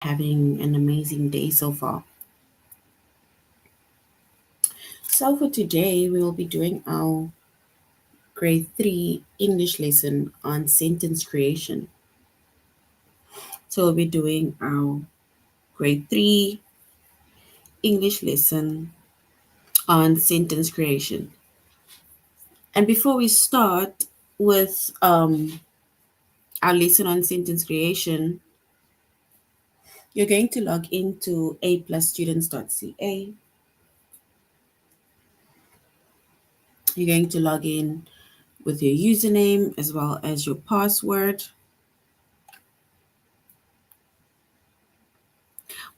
Having an amazing day so far. So, for today, we will be doing our grade 3 English lesson on sentence creation. So, we'll be doing our grade 3 English lesson on sentence creation. And before we start with our lesson on sentence creation, you're going to log into aplusstudents.ca. You're going to log in with your username as well as your password.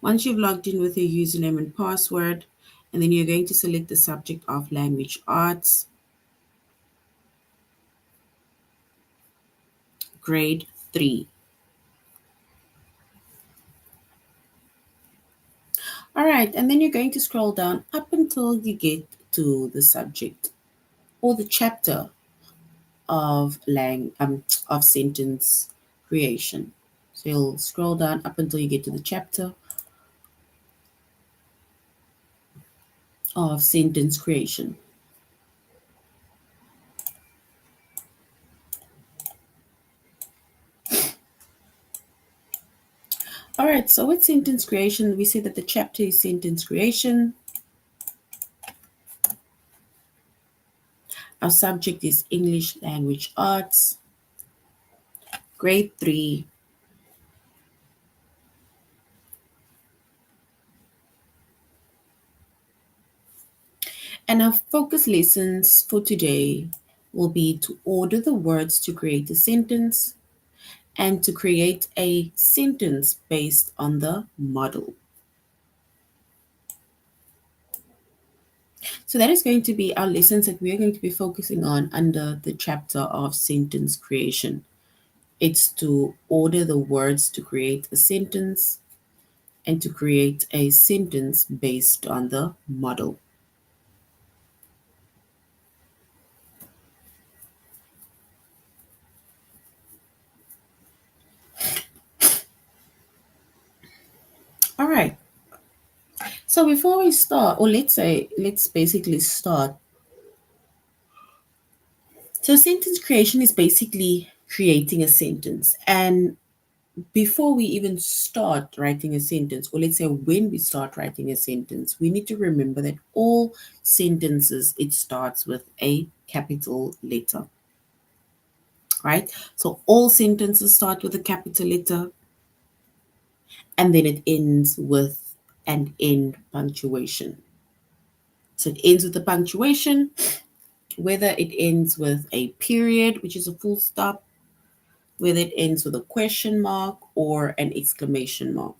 Once you've logged in with your username and password, and then you're going to select the subject of language arts, grade 3. All right, and then you're going to scroll down up until you get to the subject or the chapter of of sentence creation. So you'll scroll down up until you get to the chapter of sentence creation. All right, so with sentence creation, we say that the chapter is sentence creation. Our subject is English language arts, grade 3. And our focus lessons for today will be to order the words to create a sentence and to create a sentence based on the model. So that is going to be our lessons that we are going to be focusing on under the chapter of sentence creation. It's to order the words to create a sentence and to create a sentence based on the model. All right. So before we start, or let's basically start. So sentence creation is basically creating a sentence. And before we even start writing a sentence, or let's say when we start writing a sentence, we need to remember that all sentences, it starts with a capital letter, right? So all sentences start with a capital letter, and then it ends with an end punctuation. So it ends with a punctuation, whether it ends with a period, which is a full stop, whether it ends with a question mark or an exclamation mark.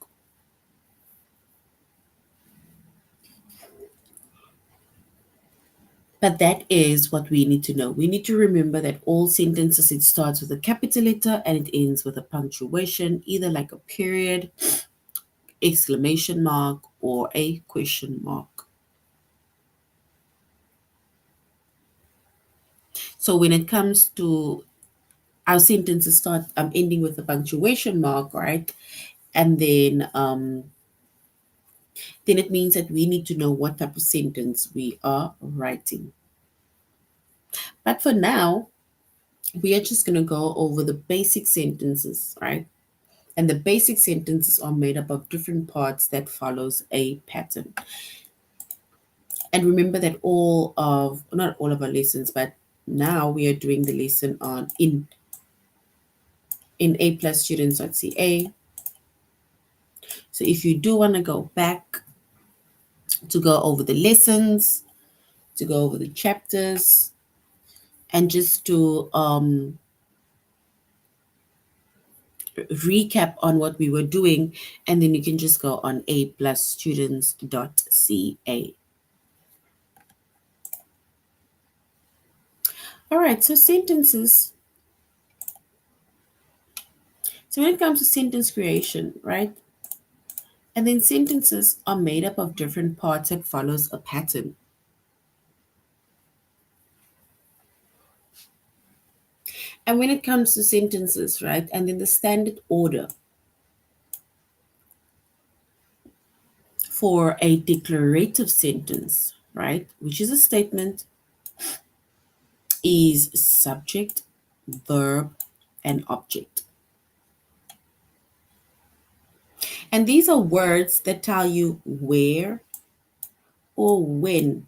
But that is what we need to know. We need to remember that all sentences, it starts with a capital letter and it ends with a punctuation, either like a period, exclamation mark, or a question mark. So when it comes to our sentences start ending with a punctuation mark, right? And then it means that we need to know what type of sentence we are writing. But for now, we are just going to go over the basic sentences, right? And the basic sentences are made up of different parts that follows a pattern. And remember that not all of our lessons, but now we are doing the lesson on in aplusstudents.ca. So if you do want to go back to go over the lessons, to go over the chapters, and just to recap on what we were doing, and then you can just go on aplusstudents.ca. All right, so sentences. So when it comes to sentence creation, right? And then sentences are made up of different parts that follows a pattern. And when it comes to sentences, right? And then the standard order. for a declarative sentence, right, which is a statement, is subject, verb, and object. And these are words that tell you where or when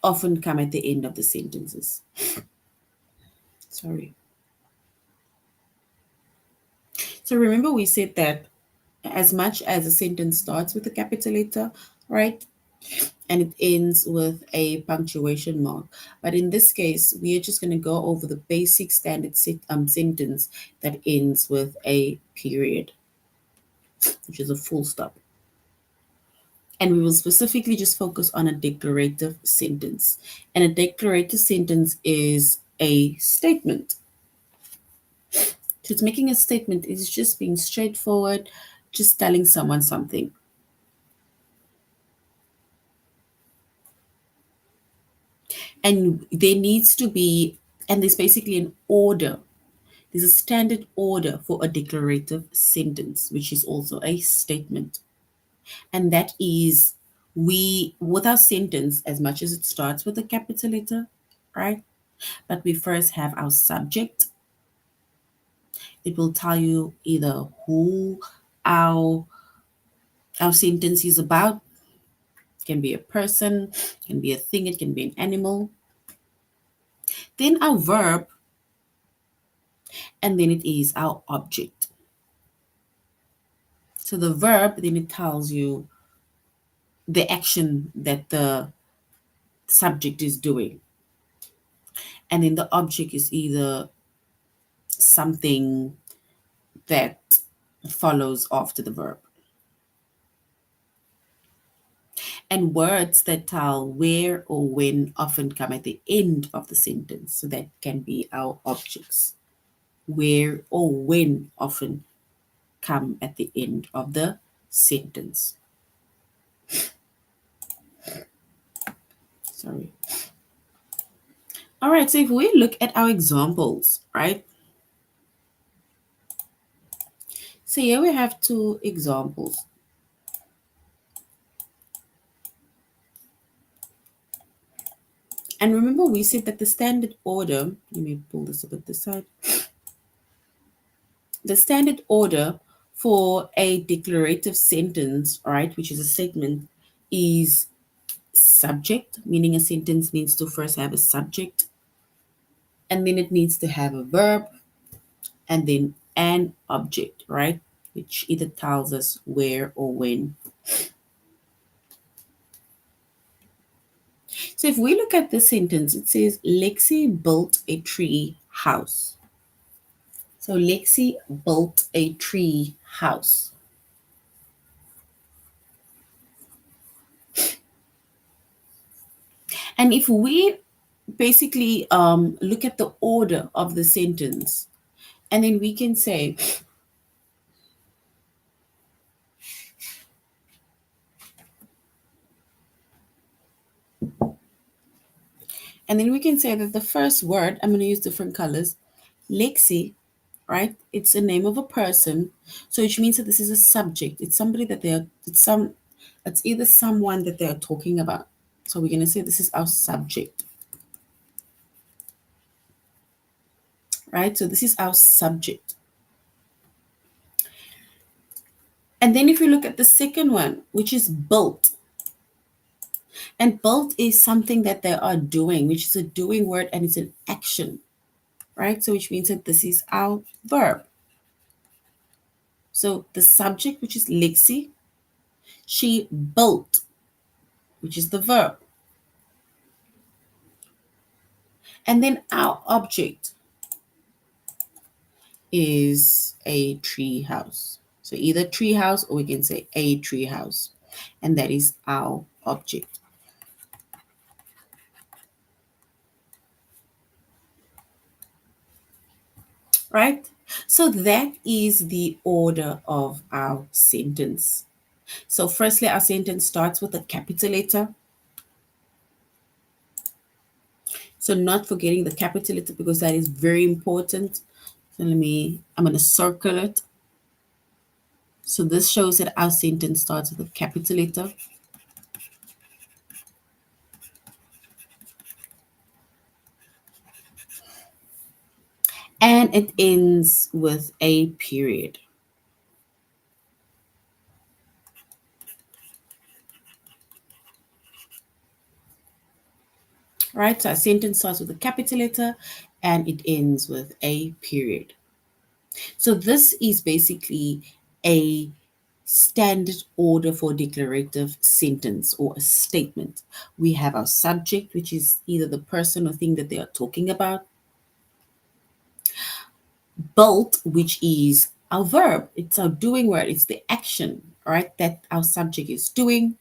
often come at the end of the sentences. Sorry. So remember we said that as much as a sentence starts with a capital letter, right, and it ends with a punctuation mark. But in this case, we are just going to go over the basic standard sentence that ends with a period, which is a full stop. And we will specifically just focus on a declarative sentence. And a declarative sentence is a statement. So it's making a statement, it's just being straightforward, just telling someone something. And there needs to be, and there's basically an order. There's a standard order for a declarative sentence, which is also a statement. And that is, we, with our sentence, as much as it starts with a capital letter, right? But we first have our subject. It will tell you either who our our sentence is about. It can be a person, it can be a thing, it can be an animal. Then our verb, and then it is our object. So the verb, then it tells you the action that the subject is doing. And then the object is either something that follows after the verb. And words that tell where or when often come at the end of the sentence. So that can be our objects. Where or when often come at the end of the sentence. Sorry. All right, so if we look at our examples, right? So here we have two examples. And remember we said that the standard order, let me pull this up at this side. The standard order for a declarative sentence, right, which is a statement, is subject, meaning a sentence needs to first have a subject, and then it needs to have a verb, and then an object, right, which either tells us where or when. So if we look at this sentence, it says Lexi built a tree house. So Lexi built a tree house. And if we basically look at the order of the sentence, and then we can say, that the first word, I'm going to use different colors, Lexi, right? It's a name of a person. So which means that this is a subject. It's somebody that it's either someone that they're talking about. So we're going to say this is our subject. Right? So this is our subject. And then if you look at the second one, which is built. And built is something that they are doing, which is a doing word and it's an action. Right? So which means that this is our verb. So the subject, which is Lexi, she built, which is the verb. And then our object is a tree house. So either tree house or we can say a tree house. And that is our object. Right? So that is the order of our sentence. So firstly, our sentence starts with a capital letter. So not forgetting the capital letter because that is very important. So I'm going to circle it. So this shows that our sentence starts with a capital letter and it ends with a period. Right, so our sentence starts with a capital letter and it ends with a period. So this is basically a standard order for declarative sentence or a statement. We have our subject, which is either the person or thing that they are talking about. Bolt, which is our verb, it's our doing word, it's the action, right, that our subject is doing.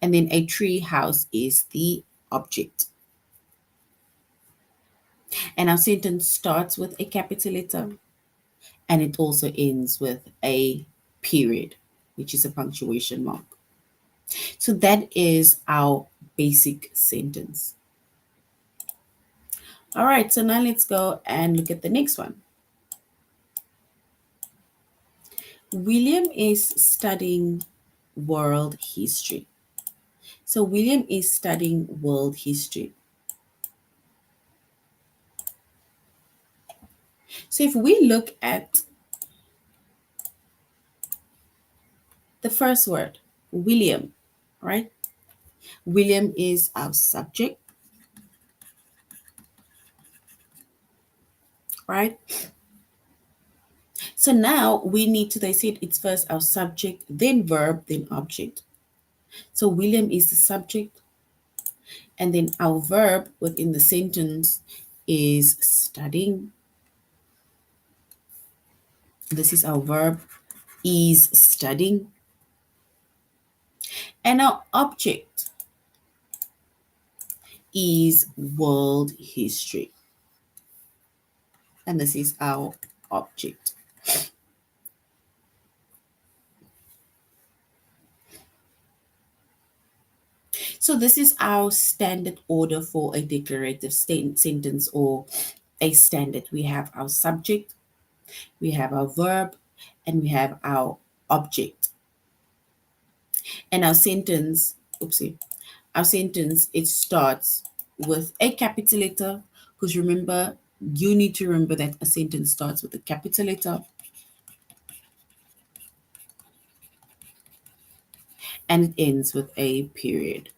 And then a tree house is the object. And our sentence starts with a capital letter and it also ends with a period, which is a punctuation mark. So that is our basic sentence. All right, so now let's go and look at the next one. William is studying world history. So William is studying world history. So if we look at the first word, William, right? William is our subject, right? So now we need to, they said it's first our subject, then verb, then object. So William is the subject, and then our verb within the sentence is studying. This is our verb, is studying. And our object is world history. And this is our object. So this is our standard order for a declarative sentence or a standard. We have our subject, we have our verb, and we have our object. And our sentence, oopsie, our sentence, it starts with a capital letter, because remember, you need to remember that a sentence starts with a capital letter and it ends with a period.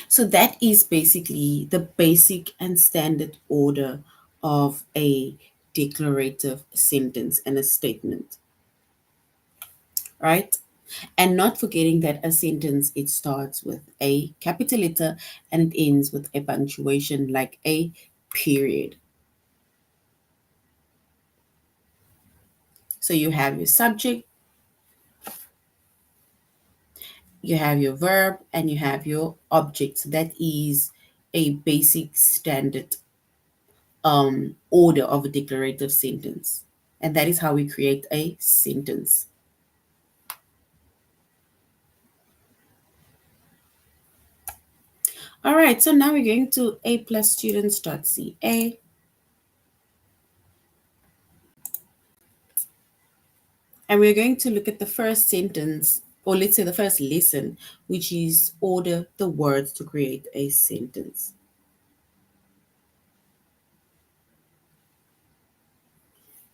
So that is basically the basic and standard order of a declarative sentence and a statement, right? And not forgetting that a sentence, it starts with a capital letter and it ends with a punctuation like a period. So you have your subject, you have your verb, and you have your object. So that is a basic standard order of a declarative sentence. And that is how we create a sentence. All right, so now we're going to aplusstudents.ca. And we're going to look at the first sentence, or let's say the first lesson, which is order the words to create a sentence.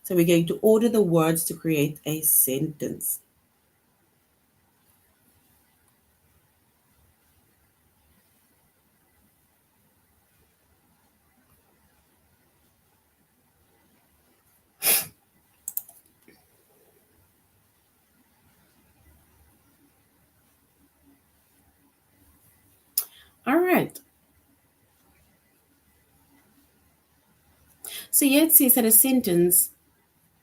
So we're going to order the words to create a sentence. All right. So here it says that a sentence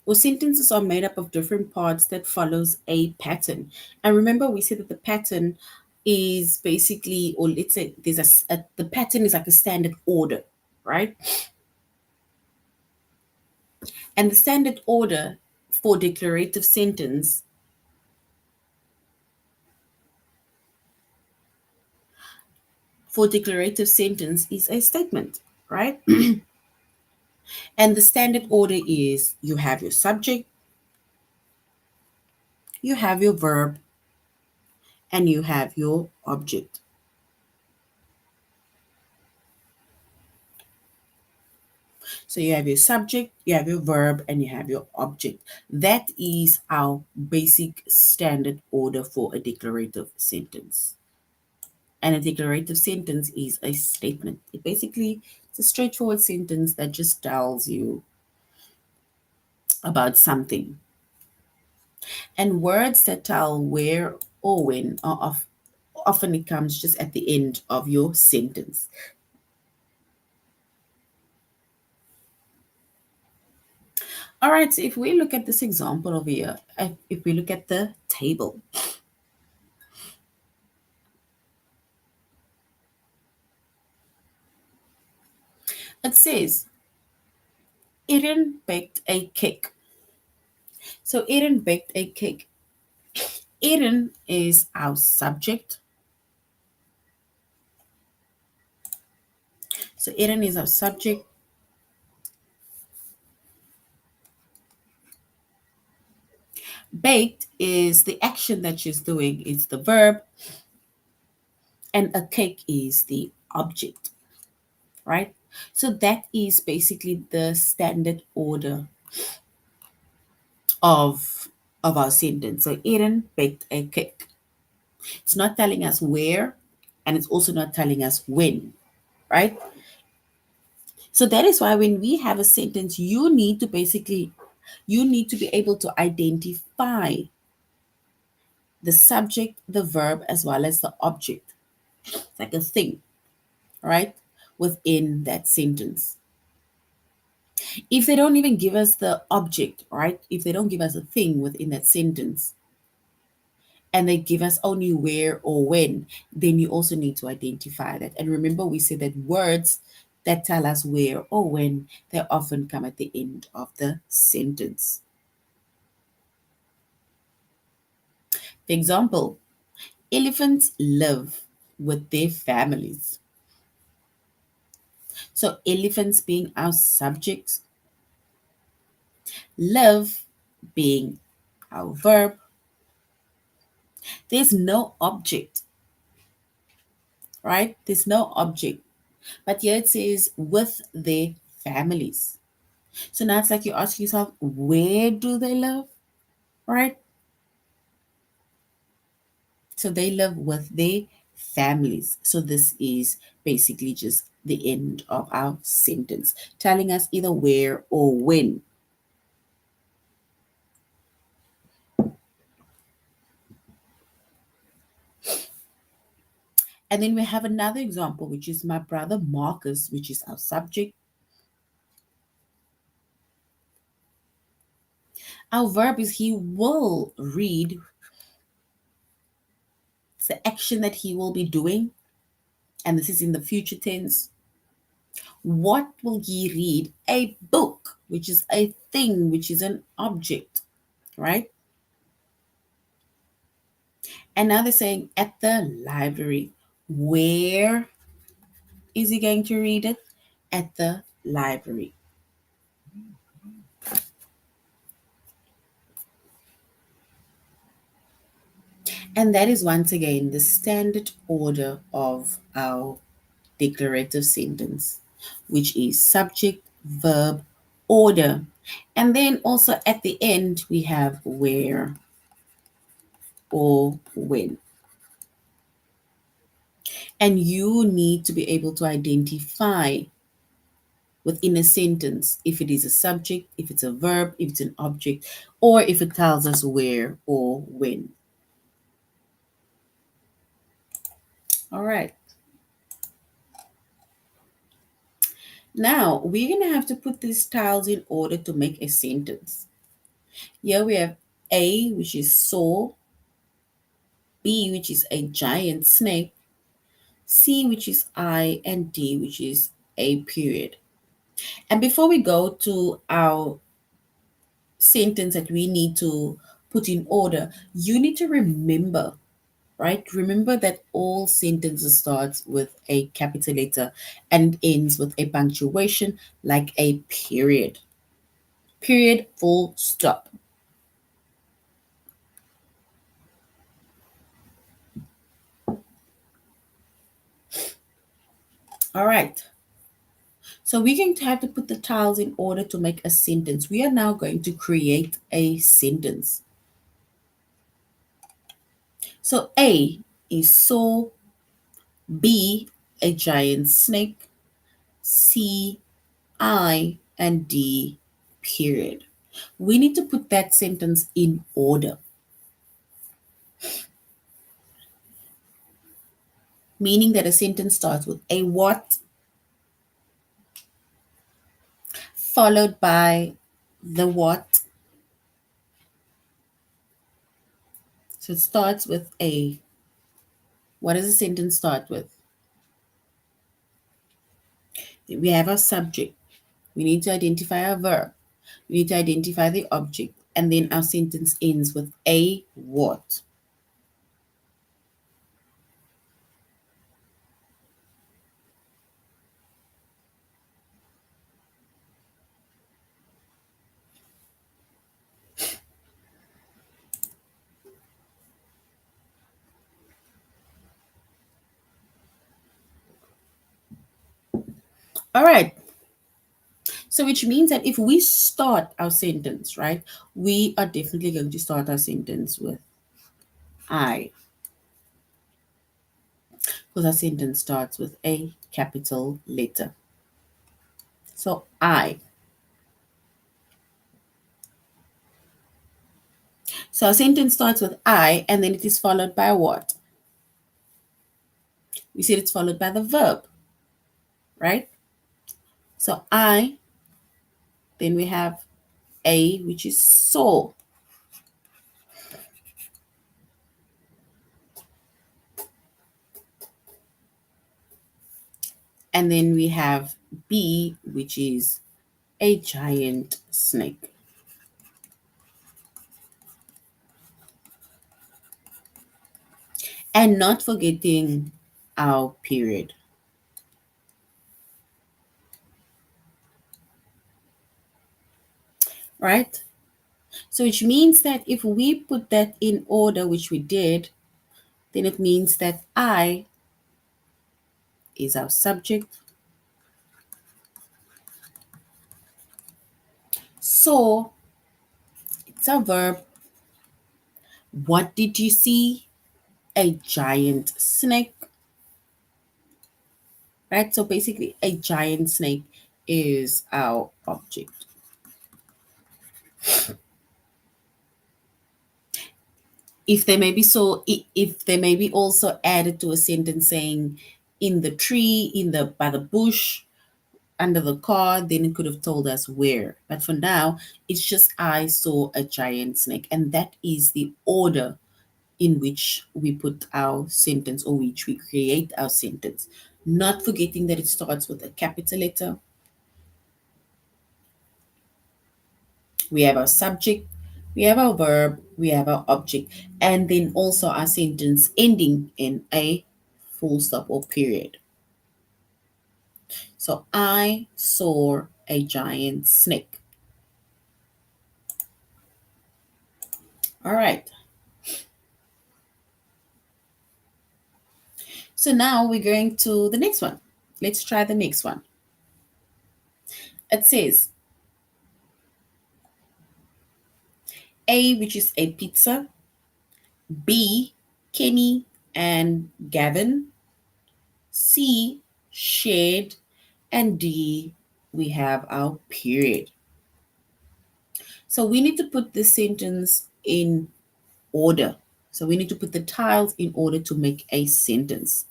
or sentences are made up of different parts that follows a pattern. And remember, we said that the pattern is basically, or let's say there's the pattern is like a standard order, right? And the standard order for declarative sentence for declarative sentence is a statement, right? And the standard order is you have your subject, you have your verb, and you have your object. So you have your subject, you have your verb, and you have your object. That is our basic standard order for a declarative sentence. And a declarative sentence is a statement. It's a straightforward sentence that just tells you about something. And words that tell where or when are often it comes just at the end of your sentence. All right, so if we look at this example over here, if we look at the table, it says Eden baked a cake. So Eden baked a cake. Eden is our subject. So Eden is our subject. Baked is the action that she's doing, it's the verb, and a cake is the object, right? So that is basically the standard order of our sentence. So Eden baked a cake. It's not telling us where, and it's also not telling us when, right? So that is why when we have a sentence, you need to be able to identify the subject, the verb, as well as the object. It's like a thing, right? Within that sentence. If they don't even give us the object, right? If they don't give us a thing within that sentence, and they give us only where or when, then you also need to identify that. And remember, we said that words that tell us where or when, they often come at the end of the sentence. For example, elephants live with their families. So, elephants being our subject, live being our verb. There's no object, right? There's no object. But here it says with their families. So now it's like you ask yourself, where do they live? Right? So they live with their families. So this is basically just the end of our sentence, telling us either where or when. And then we have another example, which is my brother Marcus, which is our subject. Our verb is he will read. It's the action that he will be doing. And this is in the future tense. What will he read? A book, which is a thing, which is an object, right? And now they're saying at the library. Where is he going to read it? At the library. And that is once again the standard order of our declarative sentence, which is subject, verb, order. And then also at the end, we have where or when. And you need to be able to identify within a sentence if it is a subject, if it's a verb, if it's an object, or if it tells us where or when. All right. Now we're going to have to put these tiles in order to make a sentence. Here we have A, which is saw, B, which is a giant snake, C, which is I, and D, which is a period. And before we go to our sentence that we need to put in order, you need to remember right? Remember that all sentences start with a capital letter and ends with a punctuation like a period. Period, full stop. All right. So we're going to have to put the tiles in order to make a sentence. We are now going to create a sentence. So A is saw, B, a giant snake, C, I, and D, period. We need to put that sentence in order, meaning that a sentence starts with a what, followed by the what. So it starts with a. What does a sentence start with? We have our subject. We need to identify our verb. We need to identify the object. And then our sentence ends with a what. All right. So which means that if we start our sentence, right, we are definitely going to start our sentence with I, because our sentence starts with a capital letter. So I. So our sentence starts with I, and then it is followed by what? We said it's followed by the verb, right? So I, then we have a, which is saw. And then we have B, which is a giant snake. And not forgetting our period. Right? So which means that if we put that in order, which we did, then it means that I is our subject. Saw, it's our verb. What did you see? A giant snake. Right? So basically, a giant snake is our object. If they may be if they may be also added to a sentence saying in the tree, in the by the bush, under the car, then it could have told us where. But for now, it's just I saw a giant snake, and that is the order in which we put our sentence or which we create our sentence. Not forgetting that it starts with a capital letter. We have our subject, we have our verb, we have our object, and then also our sentence ending in a full stop or period. So I saw a giant snake. All right. So now we're going to the next one. Let's try the next one. It says A, which is a pizza, B, Kenny and Gavin, C, shared, and D, we have our period. So we need to put this sentence in order. So we need to put the tiles in order to make a sentence.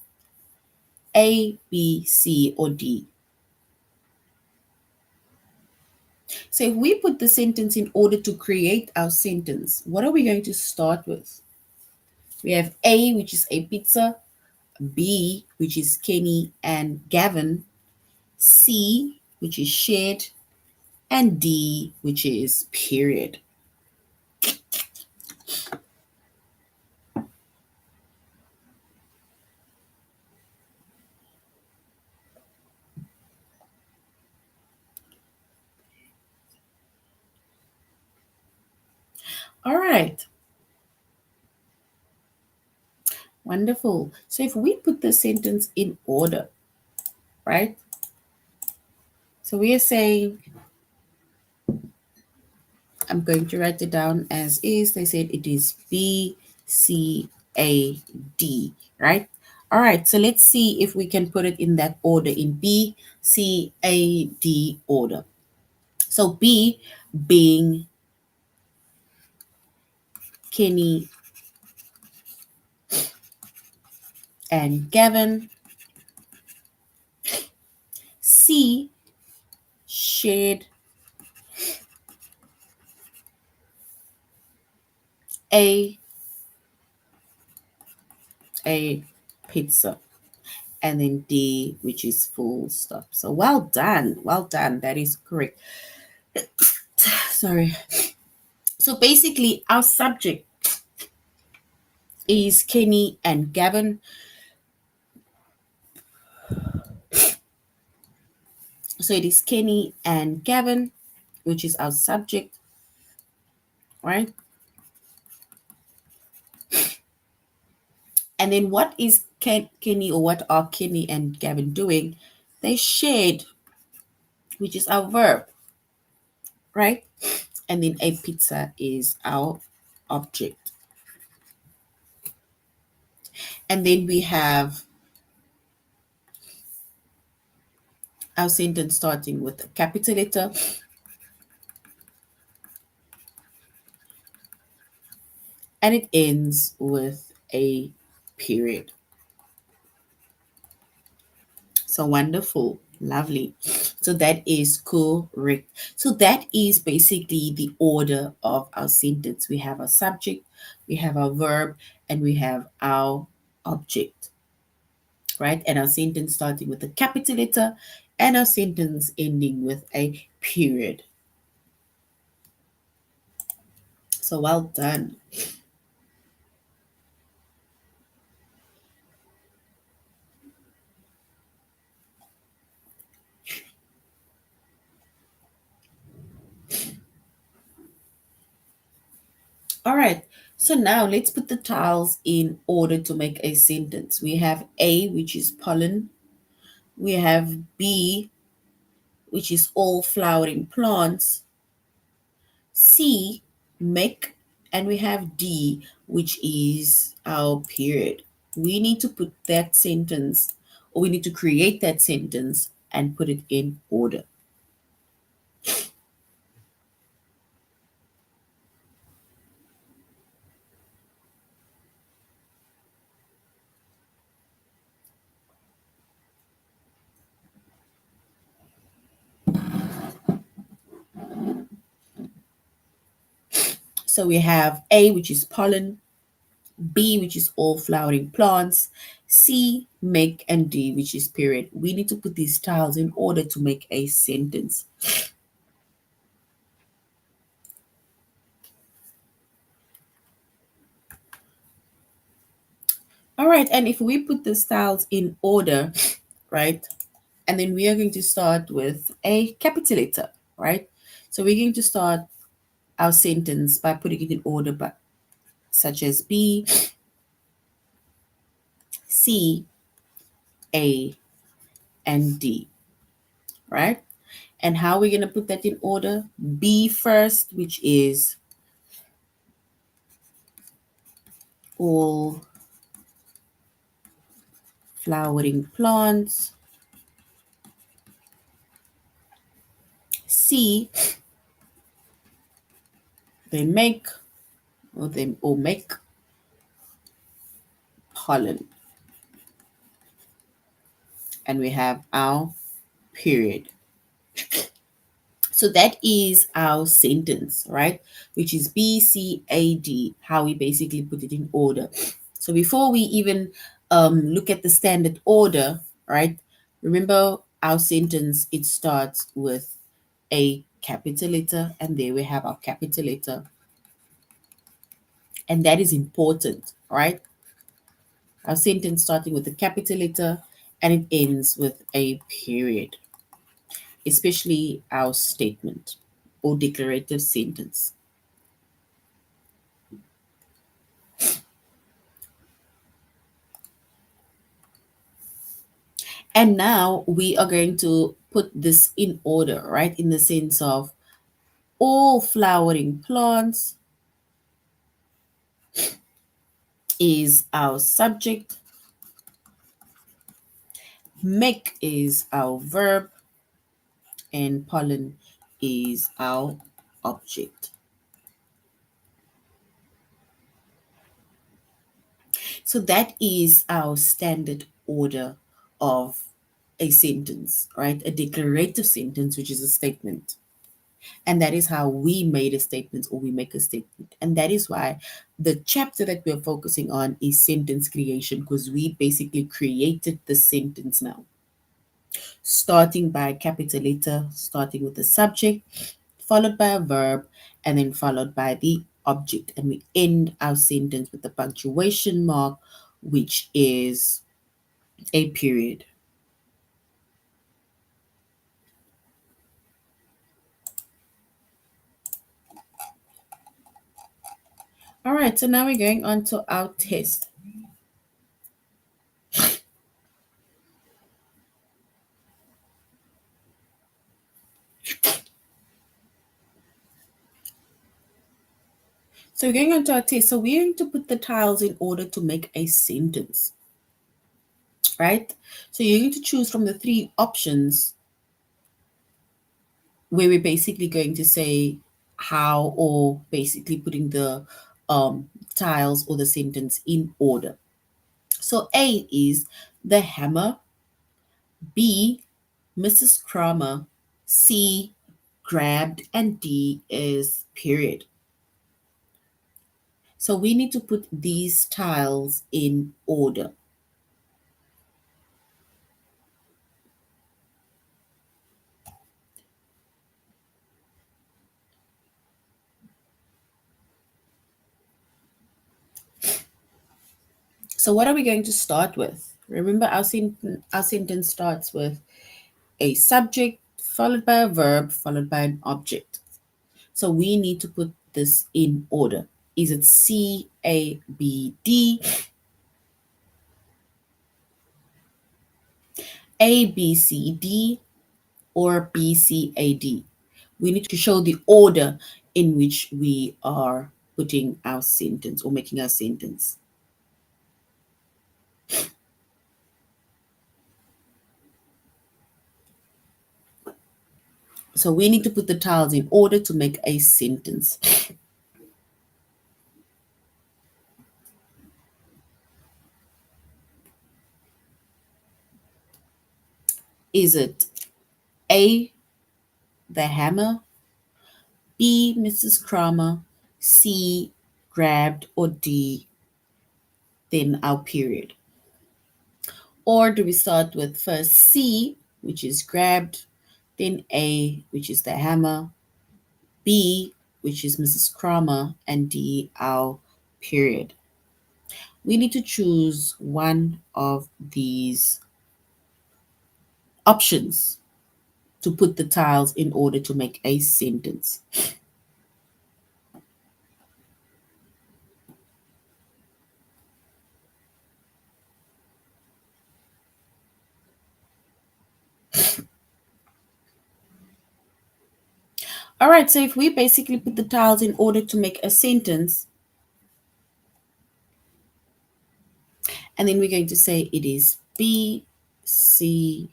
A, B, C, or D. So if we put the sentence in order to create our sentence, what are we going to start with? We have A, which is a pizza, B, which is Kenny and Gavin, C, which is shared, and D, which is period. right. Wonderful. So if we put the sentence in order, right? So we are saying, I'm going to write it down as is. They said it is B, C, A, D, right? All right, so let's see if we can put it in that order, in B, C, A, D order. So B being Kenny and Gavin. C shared a a pizza. And then D, which is full stop. So well done. Well done. That is correct. Sorry. So basically, our subject is Kenny and Gavin. So it is Kenny and Gavin, which is our subject, right? And then what is Kenny, or what are Kenny and Gavin doing? They shared, which is our verb, right? And then a pizza is our object. And then we have our sentence starting with a capital letter, and it ends with a period. So wonderful, lovely. So that is correct. So that is basically the order of our sentence. We have our subject, we have our verb, and we have our object, right? And our sentence starting with a capital letter, and our sentence ending with a period. So well done. All right. So now let's put the tiles in order to make a sentence. We have A, which is pollen. We have B, which is all flowering plants. C, make. And we have D, which is our period. We need to put that sentence, or we need to create that sentence and put it in order. So we have A, which is pollen. B, which is all flowering plants, C, make, and D, which is period. We need to put these tiles in order to make a sentence. All right, and if we put the styles in order, right, and then we are going to start with a capital letter, right? So we're going to start our sentence by putting it in order, but such as B, C, A, and D, right? And how are we going to put that in order? B first, which is all flowering plants. C, they make, or make pollen. And we have our period. So that is our sentence, right? Which is B, C, A, D, how we basically put it in order. So before we even look at the standard order, right? Remember our sentence, it starts with a capital letter, and there we have our capital letter. And that is important, right? Our sentence starting with a capital letter and it ends with a period, especially our statement or declarative sentence. And now we are going to put this in order, right? In the sense of all flowering plants is our subject, make is our verb, and pollen is our object. So that is our standard order of a sentence, right? A declarative sentence, which is a statement. And that is how we made a statement, or we make a statement. And that is why the chapter that we're focusing on is sentence creation, because we basically created the sentence now. Starting by capital letter, starting with the subject, followed by a verb, and then followed by the object. And we end our sentence with the punctuation mark, which is a period. All right, so now we're going on to our test. So we're going on to our test. So we're going to put the tiles in order to make a sentence, right? So you're going to choose from the three options where we're basically going to say how, or basically putting the tiles or the sentence in order. So A is the hammer, B, Mrs. Kramer, C, grabbed, and D is period. So we need to put these tiles in order. So what are we going to start with? Remember, our sentence starts with a subject, followed by a verb, followed by an object. So we need to put this in order. Is it C, A, B, D, A, B, C, D, or B, C, A, D? We need to show the order in which we are putting our sentence or making our sentence. So we need to put the tiles in order to make a sentence. Is it A, the hammer, B, Mrs. Kramer, C, grabbed, or D, then our period? Or do we start with first C, which is grabbed, then A, which is the hammer, B, which is Mrs. Kramer, and D, our period? We need to choose one of these options to put the tiles in order to make a sentence. All right, so if we basically put the tiles in order to make a sentence, and then we're going to say it is B, C,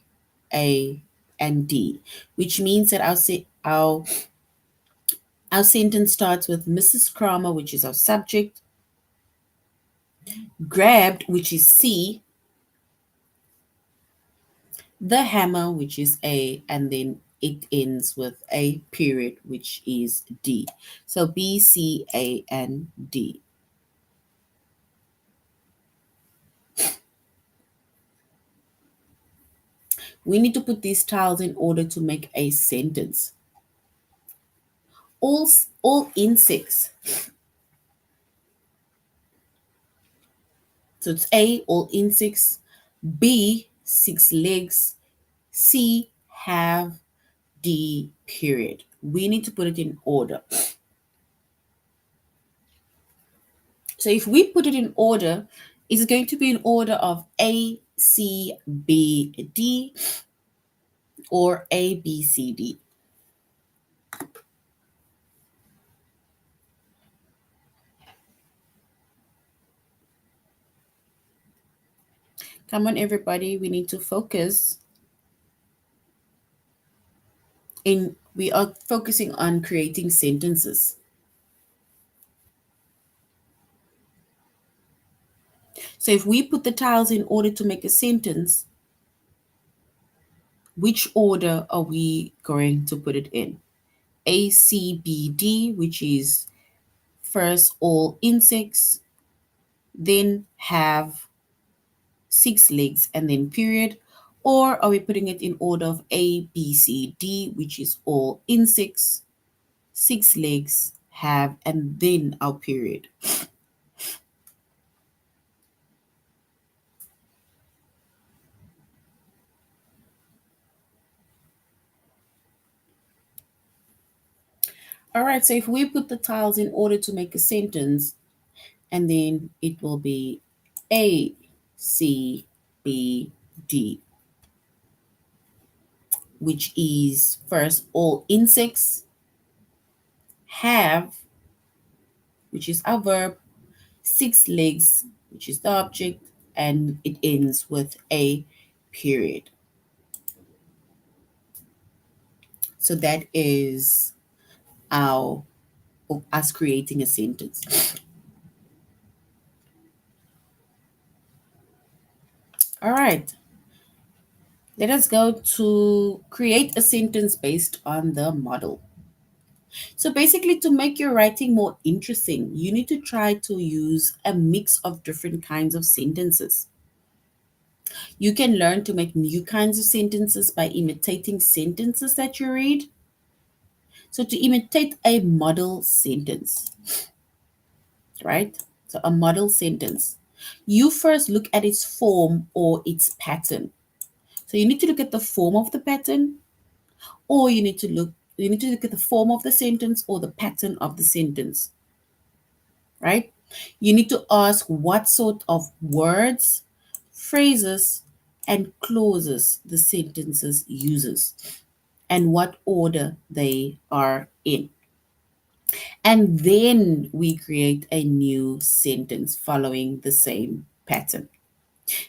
A, and D, which means that our sentence starts with Mrs. Kramer, which is our subject, grabbed, which is C, the hammer, which is A, and then it ends with a period, which is D. So B, C, A, and D. We need to put these tiles in order to make a sentence. All insects. So it's A, all insects. B, six legs. C, have. D, period. We need to put it in order. So if we put it in order, Is it going to be in order of A, C, B, D, or A, B, C, D? Come on, everybody. We need to focus. We are focusing on creating sentences. So if we put the tiles in order to make a sentence, which order are we going to put it in? A, C, B, D, which is first all insects, then have six legs, and then period? Or are we putting it in order of A, B, C, D, which is all insects, six legs, have, and then our period? All right, so if we put the tiles in order to make a sentence, and then it will be A, C, B, D, which is first all insects, have, which is our verb, six legs, which is the object, and it ends with a period. So that is our us creating a sentence. All right. Let us go to create a sentence based on the model. So basically, to make your writing more interesting, you need to try to use a mix of different kinds of sentences. You can learn to make new kinds of sentences by imitating sentences that you read. So to imitate a model sentence, right? So a model sentence, you first look at its form or its pattern. So you need to look at the form of the pattern, or you need to look at the form of the sentence or the pattern of the sentence, right? You need to ask what sort of words, phrases, and clauses the sentences uses and what order they are in. And then we create a new sentence following the same pattern.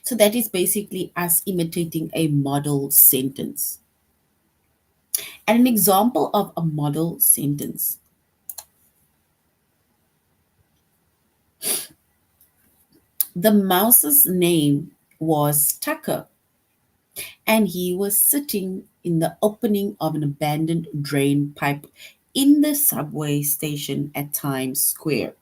So that is basically us imitating a model sentence. And an example of a model sentence. The mouse's name was Tucker, and he was sitting in the opening of an abandoned drain pipe in the subway station at Times Square.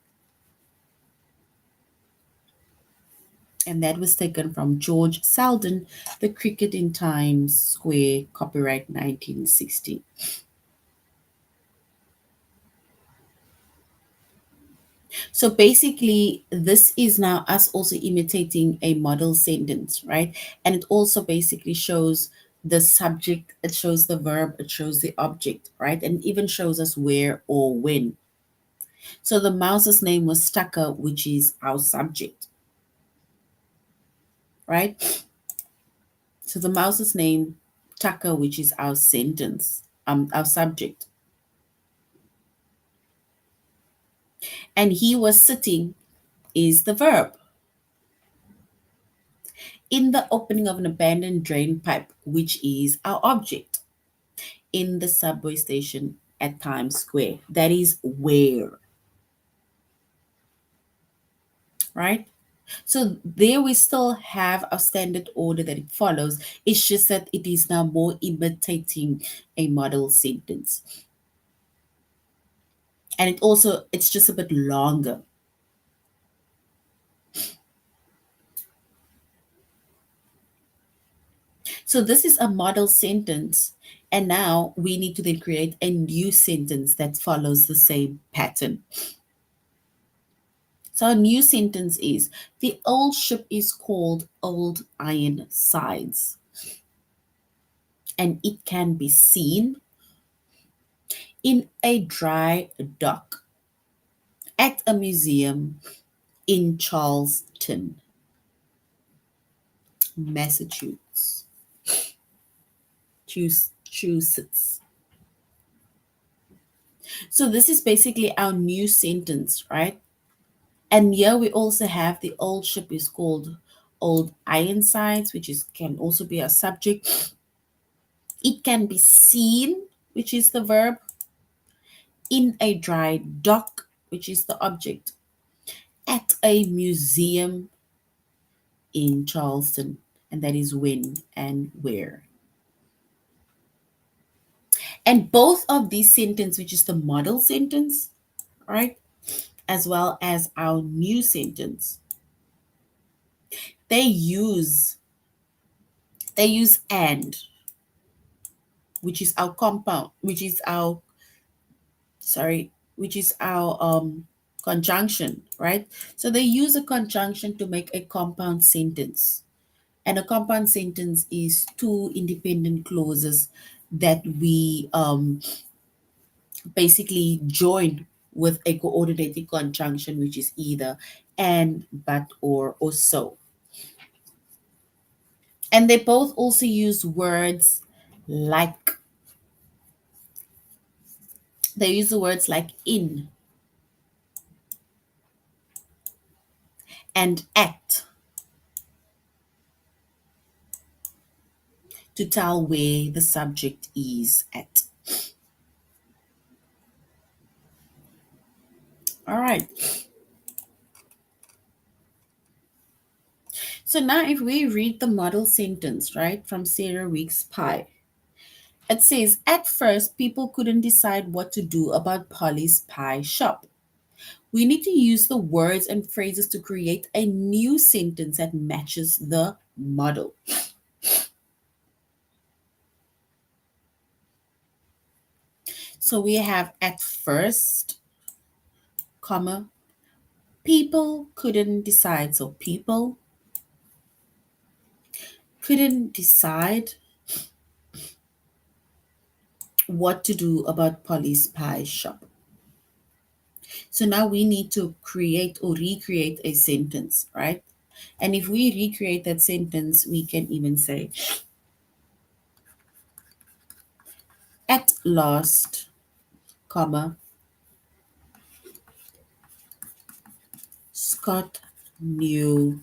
And that was taken from George Selden, The Cricket in Times Square, copyright 1960. So basically, this is now us also imitating a model sentence, right? And it also basically shows the subject, it shows the verb, it shows the object, right? And even shows us where or when. So the mouse's name was Tucker, which is our subject, right? So the mouse's name, Tucker, which is our sentence, our subject. And he was sitting is the verb. In the opening of an abandoned drain pipe, which is our object. In the subway station at Times Square. That is where, right? So there we still have a standard order that it follows. It's just that it is now more imitating a model sentence. And it's just a bit longer. So this is a model sentence. And now we need to then create a new sentence that follows the same pattern. So our new sentence is the old ship is called Old Iron Sides, and it can be seen in a dry dock at a museum in Charleston. Massachusetts. Massachusetts. So this is basically our new sentence, right? And here we also have the old ship is called Old Ironsides, which is can also be a subject. It can be seen, which is the verb, in a dry dock, which is the object, at a museum in Charleston, and that is when and where. And both of these sentences, which is the model sentence, right, as well as our new sentence, they use and, which is our compound, which is our conjunction, right? So they use a conjunction to make a compound sentence. And a compound sentence is two independent clauses that we basically join with a coordinating conjunction, which is either and, but, or so. And they both also use words like, they use the words like in and at to tell where the subject is at. All right. So now if we read the model sentence, right, from Sarah Weeks Pie, it says, at first, people couldn't decide what to do about Polly's pie shop. We need to use the words and phrases to create a new sentence that matches the model. So we have at first, comma, people couldn't decide. So people couldn't decide what to do about Polly's pie shop. So now we need to create or recreate a sentence, right? And if we recreate that sentence, we can even say, at last, comma, Scott knew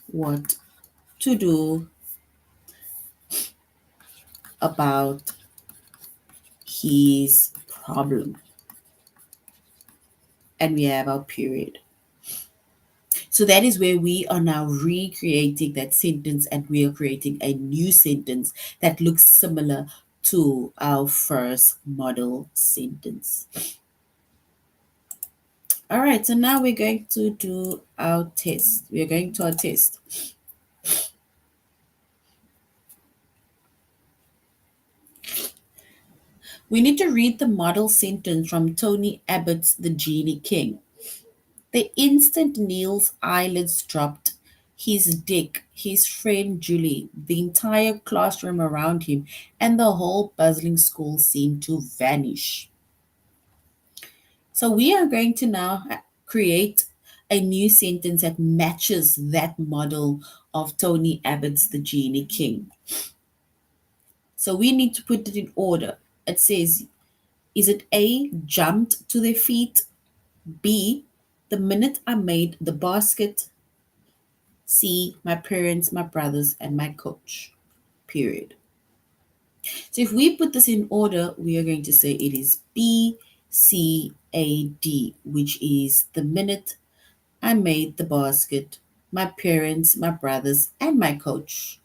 what to do about his problem. And we have our period. So that is where we are now recreating that sentence and we are creating a new sentence that looks similar to our first model sentence. All right, so now we're going to do our test. We're going to our test. We need to read the model sentence from Tony Abbott's The Genie King. The instant Neil's eyelids dropped, his Dick, his friend Julie, the entire classroom around him, and the whole puzzling school seemed to vanish. So we are going to now create a new sentence that matches that model of Tony Abbott's The Genie King. So we need to put it in order. It says, is it A, jumped to their feet? B, the minute I made the basket? C, my parents, my brothers, and my coach. Period. So if we put this in order, we are going to say it is B, C, A, D, which is the minute I made the basket, my parents, my brothers, and my coach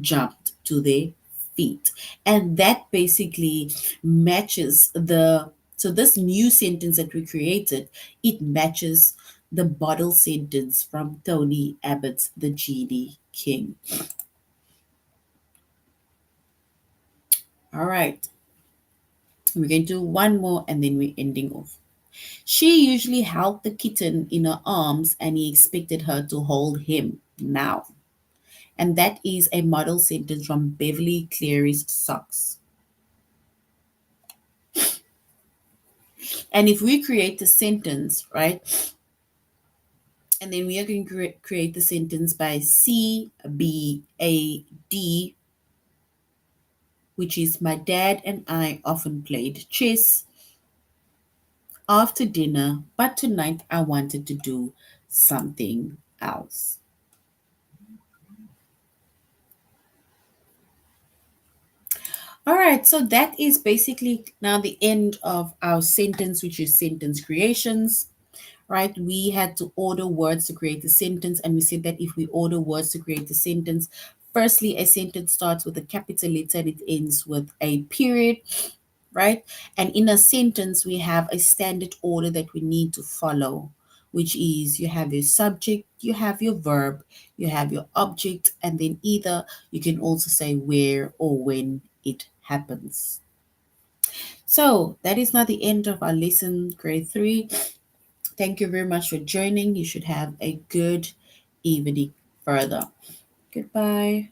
jumped to their feet. And that basically matches so this new sentence that we created, it matches the model sentence from Tony Abbott's The Genie King. All right. We're going to do one more and then we're ending off. She usually held the kitten in her arms and he expected her to hold him now. And that is a model sentence from Beverly Cleary's Socks. And if we create the sentence, right, And then we are going to create the sentence by CBAD, which is my dad and I often played chess after dinner, but tonight I wanted to do something else. All right, so that is basically now the end of our sentence, which is sentence creations, right? We had to order words to create a sentence, and we said that if we order words to create a sentence, firstly, a sentence starts with a capital letter and it ends with a period, right? And in a sentence, we have a standard order that we need to follow, which is you have your subject, you have your verb, you have your object, and then either you can also say where or when it happens. So that is now the end of our lesson, grade 3. Thank you very much for joining. You should have a good evening further. Goodbye.